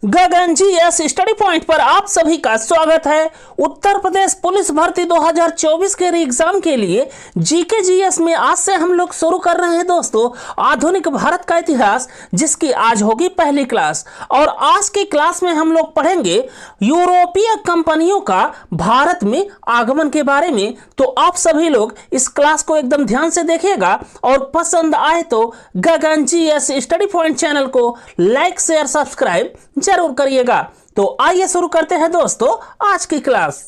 गगन G S study point पर आप सभी का स्वागत है। उत्तर प्रदेश पुलिस भर्ती 2024 के एग्जाम के लिए जीके जीएस में आज से हम लोग शुरू कर रहे हैं दोस्तों आधुनिक भारत का इतिहास, जिसकी आज होगी पहली क्लास। और आज की क्लास में हम लोग पढ़ेंगे यूरोपीय कंपनियों का भारत में आगमन के बारे में। तो आप सभी लोग इस क्लास को एकदम ध्यान से देखिएगा और पसंद आए तो Gagan G S study point channel को लाइक शेयर सब्सक्राइब जरूर करिएगा। तो आइए शुरू करते हैं दोस्तों आज की क्लास।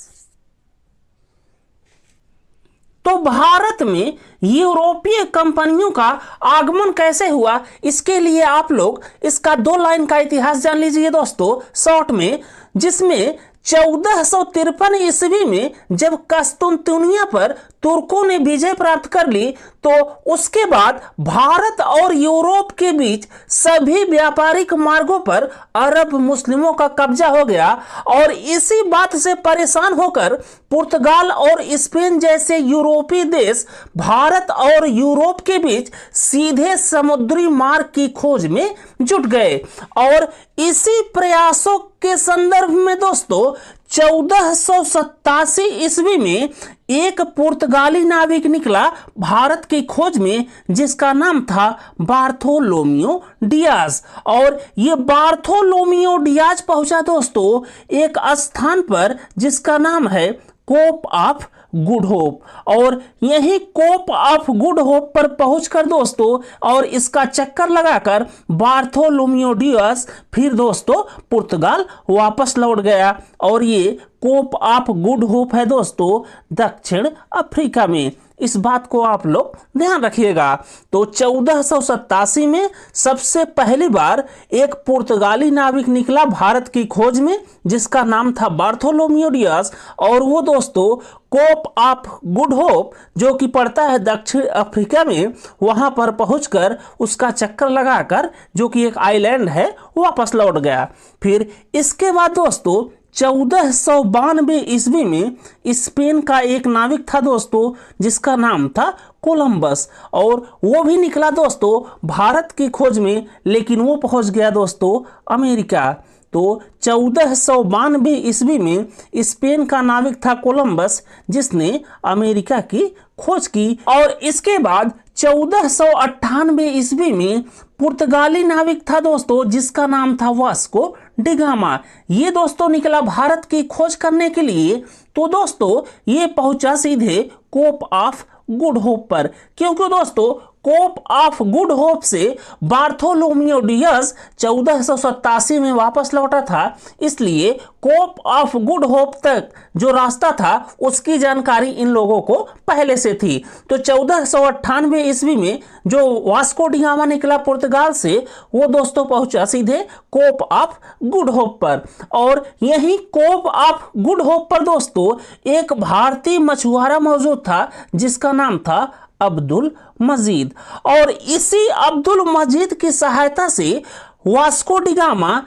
तो भारत में यूरोपीय कंपनियों का आगमन कैसे हुआ, इसके लिए आप लोग इसका 2 लाइन का इतिहास जान लीजिए दोस्तों शॉर्ट में, जिसमें 1453 ईस्वी में जब कस्तुनतुनिया पर तुर्कों ने विजय प्राप्त कर ली, तो उसके बाद भारत और यूरोप के बीच सभी व्यापारिक मार्गों पर अरब मुस्लिमों का कब्जा हो गया। और इसी बात से परेशान होकर पुर्तगाल और स्पेन जैसे यूरोपीय देश भारत और यूरोप के बीच सीधे समुद्री मार्ग की खोज में जुट गए। और इसी प्रयासों के संदर्भ में दोस्तों 1487 ईस्वी में एक पुर्तगाली नाविक निकला भारत की खोज में, जिसका नाम था बार्थोलोमियो डियाज। और ये बार्थोलोमियो डियाज पहुंचा दोस्तों एक स्थान पर जिसका नाम है कोप ऑफ गुड होप। और यही कोप ऑफ गुड होप पर पहुंचकर दोस्तों और इसका चक्कर लगाकर बार्थोलोमियो डियाज फिर दोस्तों पुर्तगाल वापस लौट गया। और ये कोप ऑफ गुड होप है दोस्तों दक्षिण अफ्रीका में। इस बात को आप लोग ध्यान रखिएगा। तो 1487 में सबसे पहली बार एक पुर्तगाली नाविक निकला भारत की खोज में, जिसका नाम था बार्थोलोमियो डियाज। और वो दोस्तों कोप ऑफ गुड होप जो कि पड़ता है दक्षिण अफ्रीका में, वहां पर पहुंचकर उसका चक्कर लगाकर, जो कि एक आइलैंड है, वापस लौट गया। फिर इसके बाद दोस्तों 1492 ईस्वी में स्पेन का एक नाविक था दोस्तों जिसका नाम था कोलंबस। और वो भी निकला दोस्तों भारत की खोज में, लेकिन वो पहुंच गया दोस्तों अमेरिका। तो 1492 ईस्वी में स्पेन का नाविक था कोलंबस, जिसने अमेरिका की खोज की। और इसके बाद 1498 ईस्वी में पुर्तगाली नाविक था दोस्तों जिसका नाम था वास्को डिगामा। ये दोस्तों निकला भारत की खोज करने के लिए। तो दोस्तों ये पहुंचा सीधे कोप ऑफ गुड होप पर, क्योंकि दोस्तों कोप ऑफ गुड होप से बार्थोलोमियो डियाज 1487 में वापस लौटा था, इसलिए कोप ऑफ गुड होप तक जो रास्ता था उसकी जानकारी इन लोगों को पहले से थी। तो 1498 ईस्वी में जो वास्को डिगामा निकला पुर्तगाल से, वो दोस्तों पहुंचा सीधे कोप ऑफ गुड होप पर। और यही कोप ऑफ गुड होप पर दोस्तों एक भारतीय मछुआरा मौजूद था जिसका नाम था अब्दुल मजीद। और इसी अब्दुल मजीद की सहायता से वास्को डिगामा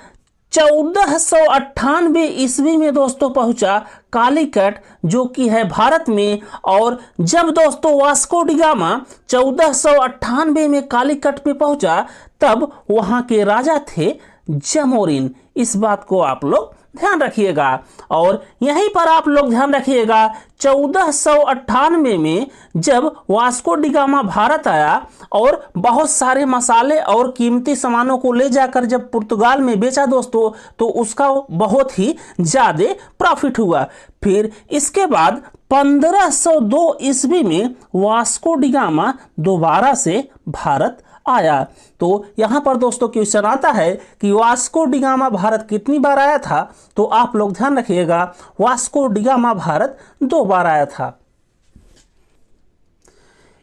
1498 ईस्वी में दोस्तों पहुंचा कालीकट, जो कि है भारत में। और जब दोस्तों वास्को डिगामा 1498 में कालीकट पे पहुंचा, तब वहां के राजा थे जमोरिन। इस बात को आप लोग ध्यान रखिएगा। और यहीं पर आप लोग ध्यान रखिएगा 1498 में जब वास्को डिगामा भारत आया और बहुत सारे मसाले और कीमती सामानों को ले जाकर जब पुर्तगाल में बेचा दोस्तों, तो उसका बहुत ही ज्यादा प्रॉफिट हुआ। फिर इसके बाद 1502 ईस्वी में वास्को डिगामा दोबारा से भारत आया। तो यहां पर दोस्तों क्वेश्चन आता है कि वास्को डिगामा भारत कितनी बार आया था, तो आप लोग ध्यान रखिएगा वास्को डिगामा भारत 2 बार आया था।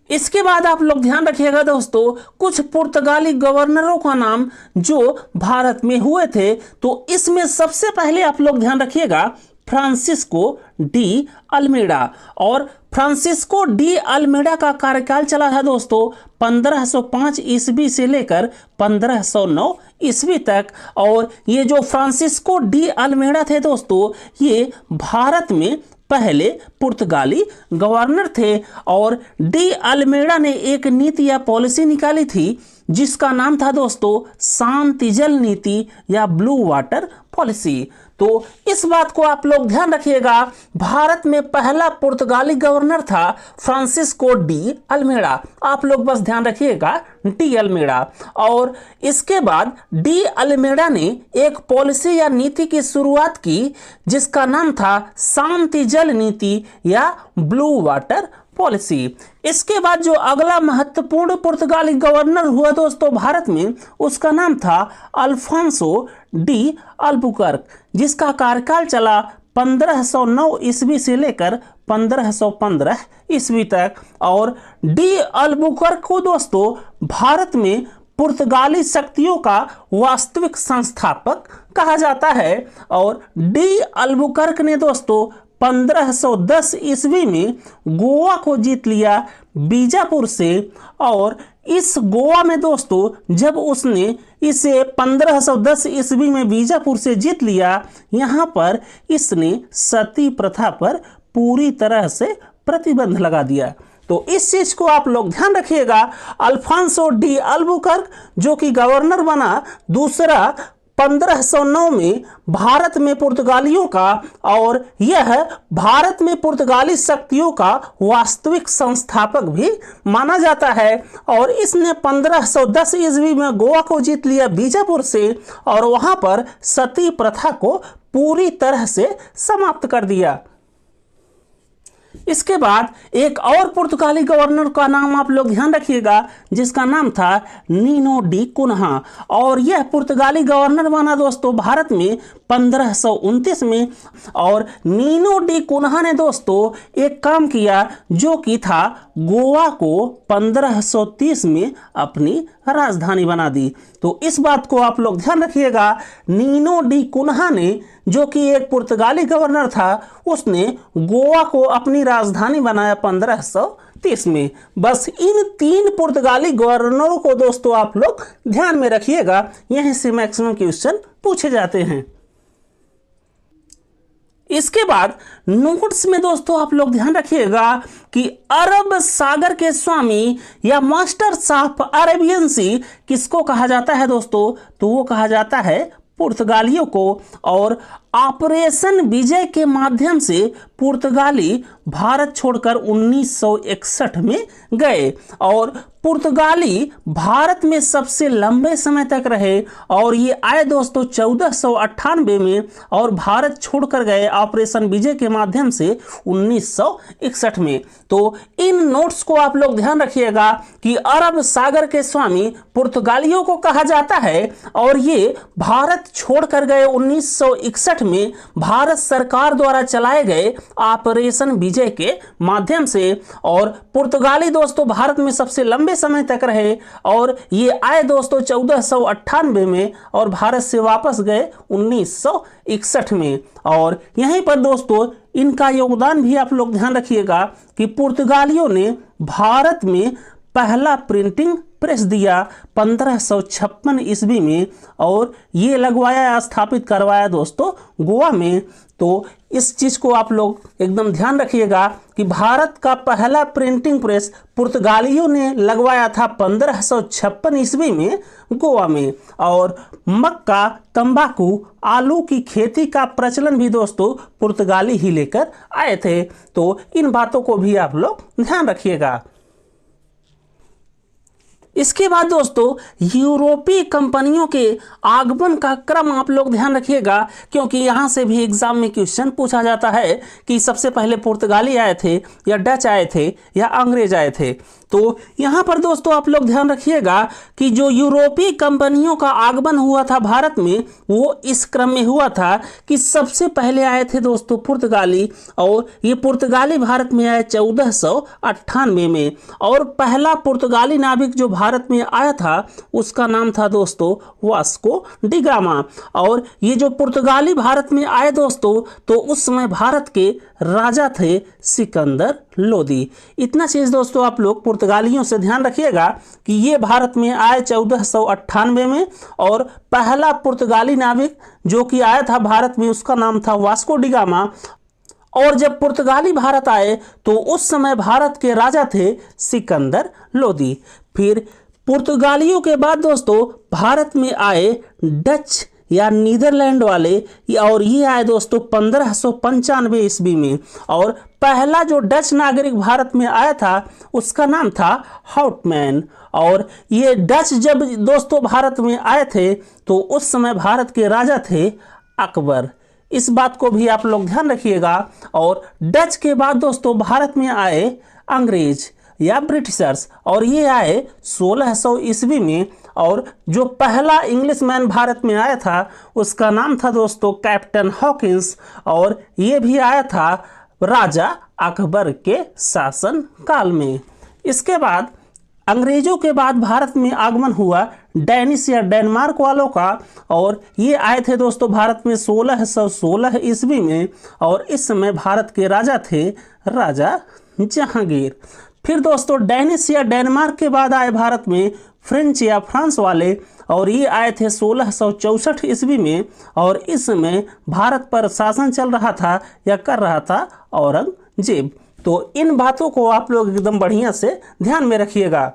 इसके बाद आप लोग ध्यान रखिएगा दोस्तों कुछ पुर्तगाली गवर्नरों का नाम जो भारत में हुए थे। तो इसमें सबसे पहले आप लोग ध्यान रखिएगा फ्रांसिस्को डी अल्मेडा। और फ्रांसिस्को डी अल्मेडा का कार्यकाल चला था दोस्तों 1505 ईस्वी से लेकर 1509 ईस्वी तक। और ये जो फ्रांसिस्को डी अल्मेडा थे दोस्तों, ये भारत में पहले पुर्तगाली गवर्नर थे। और डी अल्मेडा ने एक नीति या पॉलिसी निकाली थी जिसका नाम था दोस्तों शांति जल नीति या ब्लू वाटर पॉलिसी। तो इस बात को आप लोग ध्यान रखिएगा, भारत में पहला पुर्तगाली गवर्नर था फ्रांसिस्को डी अल्मेड़ा। आप लोग बस ध्यान रखिएगा डी अल्मेड़ा। और इसके बाद डी अल्मेड़ा ने एक पॉलिसी या नीति की शुरुआत की जिसका नाम था शांति जल नीति या ब्लू वाटर पॉलिसी। इसके बाद जो अगला महत्वपूर्ण पुर्तगाली गवर्नर हुआ दोस्तों भारत में, उसका नाम था अल्फांसो डी अल्बुकर्क, जिसका कार्यकाल चला 1509 ईस्वी से लेकर 1515 ईस्वी तक। और डी अल्बुकर्क को दोस्तों भारत में पुर्तगाली शक्तियों का वास्तविक संस्थापक कहा जाता है। और डी अल्बुकर्क ने दोस्तों 1510 ईस्वी में गोवा को जीत लिया बीजापुर से। और इस गोवा में दोस्तों जब उसने इसे 1510 ईस्वी में बीजापुर से जीत लिया, यहाँ पर इसने सती प्रथा पर पूरी तरह से प्रतिबंध लगा दिया। तो इस चीज को आप लोग ध्यान रखिएगा। अल्फांसो डी अल्बुकर्क जो कि गवर्नर बना दूसरा 1509 में भारत में पुर्तगालियों का, और यह भारत में पुर्तगाली शक्तियों का वास्तविक संस्थापक भी माना जाता है। और इसने 1510 ईस्वी में गोवा को जीत लिया बीजापुर से और वहां पर सती प्रथा को पूरी तरह से समाप्त कर दिया। इसके बाद एक और पुर्तगाली गवर्नर का नाम आप लोग ध्यान रखिएगा जिसका नाम था नीनो डी कुन्हा। और यह पुर्तगाली गवर्नर बना दोस्तों भारत में 1529 में। और नीनो डी कुन्हा ने दोस्तों एक काम किया जो कि था गोवा को 1530 में अपनी राजधानी बना दी। तो इस बात को आप लोग ध्यान रखिएगा। नीनो डी कुन्हा ने जो कि एक पुर्तगाली गवर्नर था, उसने गोवा को अपनी राजधानी बनाया 1530 में। बस इन 3 पुर्तगाली गवर्नरों को दोस्तों आप लोग ध्यान में रखिएगा, यहीं से मैक्सिमम क्वेश्चन पूछे जाते हैं। इसके बाद नोट्स में दोस्तों आप लोग ध्यान रखिएगा कि अरब सागर के स्वामी या मास्टर्स ऑफ अरेबियन सी किसको कहा जाता है दोस्तों? तो वो कहा जाता है पुर्तगालियों को। और ऑपरेशन विजय के माध्यम से पुर्तगाली भारत छोड़कर 1961 में गए। और पुर्तगाली भारत में सबसे लंबे समय तक रहे और ये आए दोस्तों 1498 में और भारत छोड़कर गए ऑपरेशन विजय के माध्यम से 1961 में। तो इन नोट्स को आप लोग ध्यान रखिएगा कि अरब सागर के स्वामी पुर्तगालियों को कहा जाता है और ये भारत छोड़कर गए 1961 में भारत सरकार द्वारा चलाए गए ऑपरेशन विजय के माध्यम से। और पुर्तगाली दोस्तों भारत में सबसे लंबे समय तक रहे और ये आए दोस्तों 1498 में और भारत से वापस गए 1961 में। और यहीं पर दोस्तों इनका योगदान भी आप लोग ध्यान रखिएगा कि पुर्तगालियों ने भारत में पहला प्रिंटिंग प्रेस दिया 1556 ईस्वी में और ये लगवाया स्थापित करवाया दोस्तों गोवा में। तो इस चीज को आप लोग एकदम ध्यान रखिएगा कि भारत का पहला प्रिंटिंग प्रेस पुर्तगालियों ने लगवाया था 1556 ईस्वी में गोवा में। और मक्का, तंबाकू, आलू की खेती का प्रचलन भी दोस्तों पुर्तगाली ही लेकर आए थे। तो इन बातों को भी आप लोग ध्यान रखिएगा। इसके बाद दोस्तों यूरोपीय कंपनियों के आगमन का क्रम आप लोग ध्यान रखिएगा क्योंकि यहाँ से भी एग्जाम में क्वेश्चन पूछा जाता है कि सबसे पहले पुर्तगाली आए थे या डच आए थे या अंग्रेज आए थे। तो यहाँ पर दोस्तों आप लोग ध्यान रखिएगा कि जो यूरोपीय कंपनियों का आगमन हुआ था भारत में वो इस क्रम में हुआ था कि सबसे पहले आए थे दोस्तों पुर्तगाली और ये पुर्तगाली भारत में आए 1498 में। और पहला पुर्तगाली नाविक जो भारत में आया था उसका नाम था दोस्तों वास्को डी गामा। और ये जो पुर्तगाली भारत में आए दोस्तों तो उस समय भारत के राजा थे सिकंदर लोदी। इतना चीज दोस्तों आप लोग पुर्तगालियों से ध्यान रखिएगा कि ये भारत में आए 1498 में और पहला पुर्तगाली नाविक जो कि आया था भारत में उसका नाम था वास्को डी गामा। और जब पुर्तगाली भारत आए तो उस समय भारत के राजा थे सिकंदर लोदी। फिर पुर्तगालियों के बाद दोस्तों भारत में आए डच या नीदरलैंड वाले, और ये आए दोस्तों 1595 ईस्वी में। और पहला जो डच नागरिक भारत में आया था उसका नाम था हाउटमैन। और ये डच जब दोस्तों भारत में आए थे तो उस समय भारत के राजा थे अकबर। इस बात को भी आप लोग ध्यान रखिएगा। और डच के बाद दोस्तों भारत में आए अंग्रेज या ब्रिटिशर्स, और ये आए 1600 ईस्वी में। और जो पहला इंग्लिशमैन भारत में आया था उसका नाम था दोस्तों कैप्टन हॉकिंस, और ये भी आया था राजा अकबर के शासन काल में। इसके बाद अंग्रेजों के बाद भारत में आगमन हुआ डैनिश या डेनमार्क वालों का, और ये आए थे दोस्तों भारत में 1616 ईस्वी में। और इस समय भारत के राजा थे राजा जहांगीर। फिर दोस्तों डैनिश या डेनमार्क के बाद आए भारत में फ्रेंच या फ्रांस वाले, और ये आए थे 1664 ईस्वी में। और इस समय भारत पर शासन चल रहा था या कर रहा था औरंगजेब। तो इन बातों को आप लोग एकदम बढ़िया से ध्यान में रखिएगा।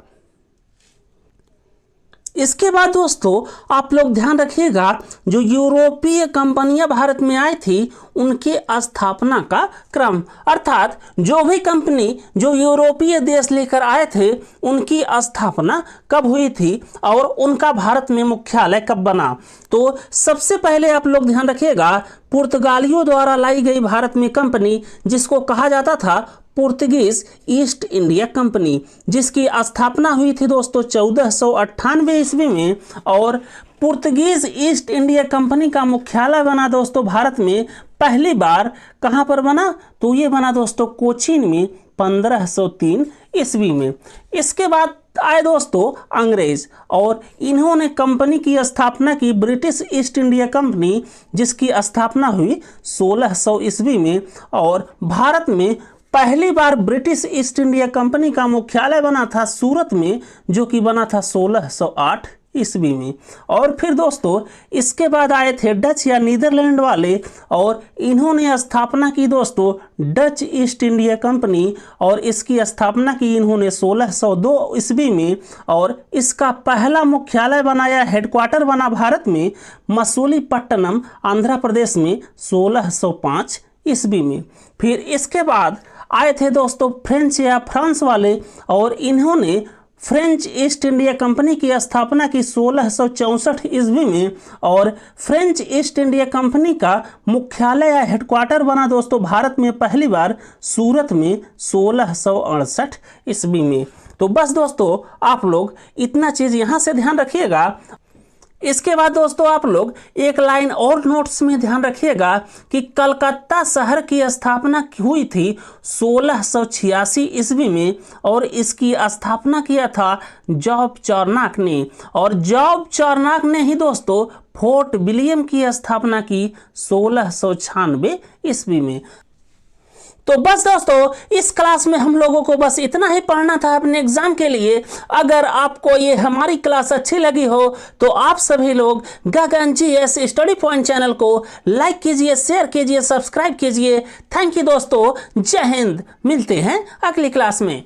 इसके बाद दोस्तों आप लोग ध्यान रखिएगा, जो यूरोपीय कंपनियां भारत में आई थी उनके स्थापना का क्रम, अर्थात जो भी कंपनी जो यूरोपीय देश लेकर आए थे उनकी स्थापना कब हुई थी और उनका भारत में मुख्यालय कब बना। तो सबसे पहले आप लोग ध्यान रखिएगा, पुर्तगालियों द्वारा लाई गई भारत में कंपनी जिसको कहा जाता था पुर्तगीज ईस्ट इंडिया कंपनी, जिसकी स्थापना हुई थी दोस्तों 1498 ईस्वी में। और पुर्तगीज ईस्ट इंडिया कंपनी का मुख्यालय बना दोस्तों भारत में पहली बार कहां पर बना, तो ये बना दोस्तों कोचीन में 1503 ईस्वी में। इसके बाद आए दोस्तों अंग्रेज, और इन्होंने कंपनी की स्थापना की ब्रिटिश ईस्ट इंडिया कंपनी, जिसकी स्थापना हुई 1600 ईस्वी में। और भारत में पहली बार ब्रिटिश ईस्ट इंडिया कंपनी का मुख्यालय बना था सूरत में, जो कि बना था 1608 ईस्वी में। और फिर दोस्तों इसके बाद आए थे डच या नीदरलैंड वाले, और इन्होंने स्थापना की दोस्तों डच ईस्ट इंडिया कंपनी, और इसकी स्थापना की इन्होंने 1602 ईस्वी में। और इसका पहला मुख्यालय बनाया, हेडक्वार्टर बना भारत में मसूलीपट्टनम आंध्र प्रदेश में 1605 ईस्वी में। फिर इसके बाद आए थे दोस्तों फ्रेंच या फ्रांस वाले, और इन्होंने फ्रेंच ईस्ट इंडिया कंपनी की स्थापना की 1664 ईस्वी में। और फ्रेंच ईस्ट इंडिया कंपनी का मुख्यालय या हेडक्वार्टर बना दोस्तों भारत में पहली बार सूरत में 1668 ईस्वी में। तो बस दोस्तों आप लोग इतना चीज़ यहाँ से ध्यान रखिएगा। इसके बाद दोस्तों आप लोग एक लाइन और नोट्स में ध्यान रखिएगा कि कलकत्ता शहर की स्थापना हुई थी 1686 ईस्वी में, और इसकी स्थापना किया था जॉब चार्नक ने। और जॉब चार्नक ने ही दोस्तों फोर्ट विलियम की स्थापना की 1696 ईस्वी में। तो बस दोस्तों इस क्लास में हम लोगों को बस इतना ही पढ़ना था अपने एग्जाम के लिए। अगर आपको ये हमारी क्लास अच्छी लगी हो तो आप सभी लोग गगन जीएस स्टडी पॉइंट चैनल को लाइक कीजिए, शेयर कीजिए, सब्सक्राइब कीजिए। थैंक यू दोस्तों, जय हिंद। मिलते हैं अगली क्लास में।